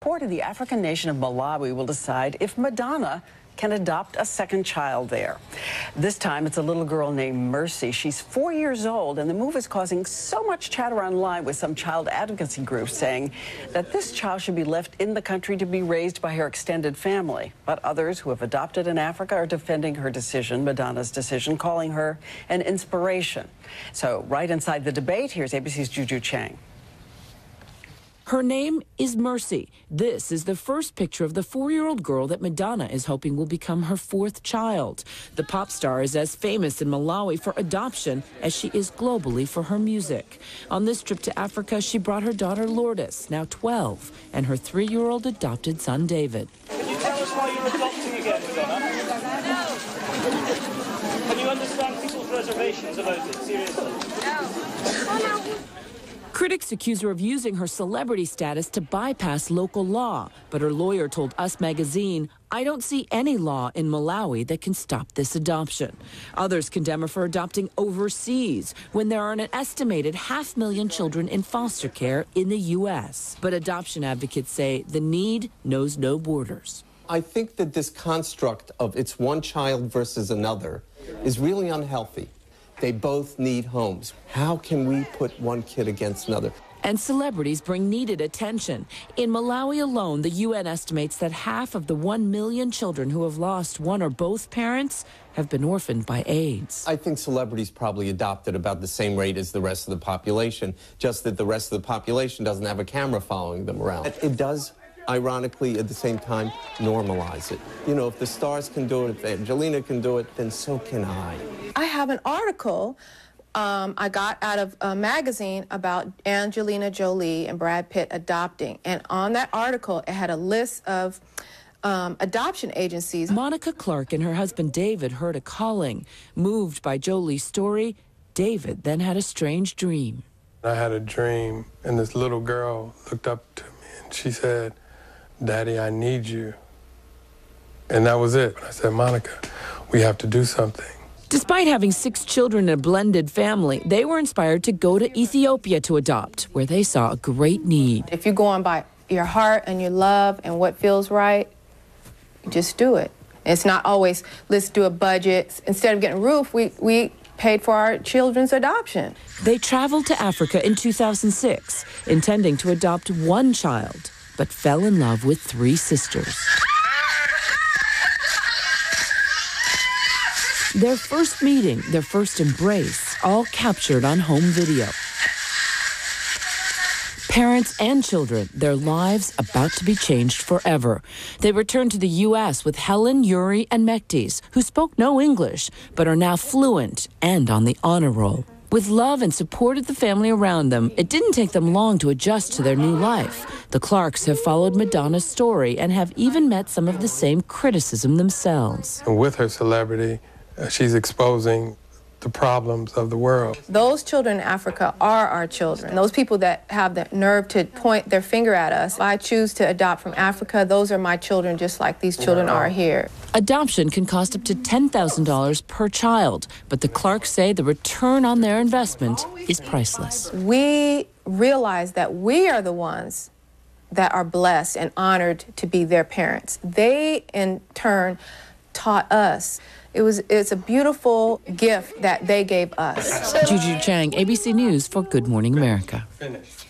Port of the African nation of Malawi will decide if Madonna can adopt a second child there. This time, it's a little girl named Mercy. She's 4 years old, and the move is causing so much chatter online with some child advocacy groups saying that this child should be left in the country to be raised by her extended family. But others who have adopted in Africa are defending her decision, Madonna's decision, calling her an inspiration. So right inside the debate, here's ABC's Juju Chang. Her name is Mercy. This is the first picture of the 4-year-old girl that Madonna is hoping will become her 4th child. The pop star is as famous in Malawi for adoption as she is globally for her music. On this trip to Africa, she brought her daughter Lourdes, now 12, and her 3-year-old adopted son David. Can you tell us why you're adopting again, Madonna? Can you understand people's reservations about it, seriously? No. Critics accuse her of using her celebrity status to bypass local law. But her lawyer told Us magazine, "I don't see any law in Malawi that can stop this adoption." Others condemn her for adopting overseas when there are an estimated 500,000 children in foster care in the U.S. But adoption advocates say the need knows no borders. I think that this construct of it's one child versus another is really unhealthy. They both need homes. How can we put one kid against another? And celebrities bring needed attention. In Malawi alone, the UN estimates that half of the 1 million children who have lost one or both parents have been orphaned by AIDS. I think celebrities probably adopt at about the same rate as the rest of the population, just that the rest of the population doesn't have a camera following them around. It does, ironically, at the same time, normalize it. You know, if the stars can do it, if Angelina can do it, then so can I. I have an article I got out of a magazine about Angelina Jolie and Brad Pitt adopting. And on that article, it had a list of adoption agencies. Monica Clark and her husband David heard a calling. Moved by Jolie's story, David then had a strange dream. I had a dream, and this little girl looked up to me, and she said, "Daddy, I need you." And that was it. I said, "Monica, we have to do something." Despite having 6 children in a blended family, they were inspired to go to Ethiopia to adopt, where they saw a great need. If you're going by your heart and your love and what feels right, just do it. It's not always, let's do a budget. Instead of getting a roof, we paid for our children's adoption. They traveled to Africa in 2006, intending to adopt 1 child, but fell in love with 3 sisters. Their first meeting, their first embrace, all captured on home video. Parents and children, their lives about to be changed forever. They returned to the U.S. with Helen, Yuri, and Mektis, who spoke no English, but are now fluent and on the honor roll. With love and support of the family around them, it didn't take them long to adjust to their new life. The Clarks have followed Madonna's story and have even met some of the same criticism themselves. And with her celebrity, she's exposing the problems of the world. Those children in Africa are our children. Those people that have the nerve to point their finger at us. If I choose to adopt from Africa, those are my children just like these children are here. Adoption can cost up to $10,000 per child, but the Clarks say the return on their investment is priceless. We realize that we are the ones that are blessed and honored to be their parents. They, in turn, taught us. It's a beautiful gift that they gave us. Juju Chang, ABC News for Good Morning America. Finish.